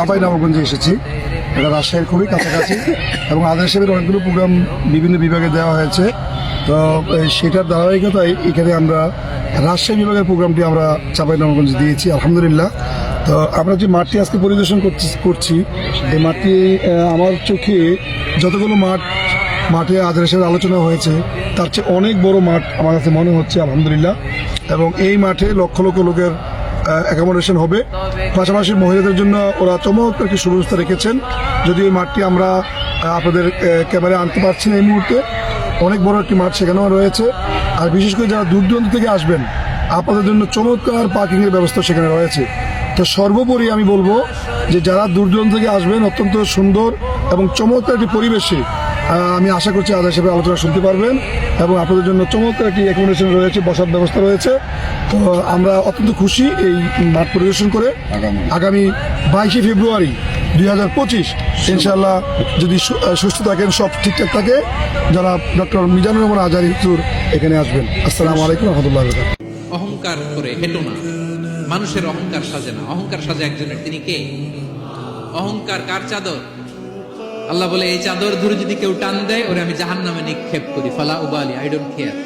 চাঁপাইনবাবগঞ্জে এসেছি, এটা রাজশাহীর খুবই কাছাকাছি এবং আদার সাহেবের অনেকগুলো প্রোগ্রাম বিভিন্ন বিভাগে দেওয়া হয়েছে। তো সেটার ধারাবাহিকতায় এখানে আমরা রাজশাহী বিভাগের প্রোগ্রামটি আমরা চাঁপাইনবাবগঞ্জে দিয়েছি আলহামদুলিল্লাহ। তো আমরা যে মাঠটি আজকে পরিদর্শন করছি এই মাঠটি আমার চোখে যতগুলো মাঠে আদার সাহেবের আলোচনা হয়েছে তার চেয়ে অনেক বড় মাঠ আমার কাছে মনে হচ্ছে আলহামদুলিল্লাহ। এবং এই মাঠে লক্ষ লক্ষ লোকের অ্যাকোমোডেশন হবে, পাশাপাশি মহিলাদের জন্য ওরা চমৎকার একটি সুব্যবস্থা রেখেছেন। যদিও এই মাঠটি আমরা আপনাদের ক্যামেরায় আনতে পারছি না এই মুহূর্তে, অনেক বড় একটি মাঠ সেখানেও রয়েছে। আর বিশেষ করে যারা দূর দূরান্ত থেকে আসবেন আপনাদের জন্য চমৎকার পার্কিংয়ের ব্যবস্থা সেখানে রয়েছে। তো সর্বোপরি আমি বলবো যে যারা দূর দূরান্ত থেকে আসবেন অত্যন্ত সুন্দর এবং চমৎকার একটি পরিবেশে আমি আশা করছি আদার সাহেবের আলোচনা শুনতে পারবেন এবং আপনাদের জন্য চমৎকার একটি অ্যাকোমোডেশন রয়েছে, বসার ব্যবস্থা রয়েছে। তো আমরা অত্যন্ত খুশি এই মাঠ পরিদর্শন করে। আগামী 22শে ফেব্রুয়ারি 2025 ইনশাআল্লাহ যদি সুস্থ থাকেন, সব ঠিকঠাক থাকে, যারা ডক্টর মিজানুর রহমান আজহারী হুজুর এখানে আসবেন। আসসালামু আলাইকুম রহমতুল্লাহ। অহংকার করে হেঁটো না, মানুষের অহংকার সাজে না, অহংকার সাজে একজনের। তিনি কে? অহংকার কার চাদর? আল্লাহ বলে এই চাদর ধরে যদি কেউ টান দেয় ওরে আমি জাহান্নামে নিক্ষেপ করি, ফালা উবালি, আই ডোন্ট কেয়ার।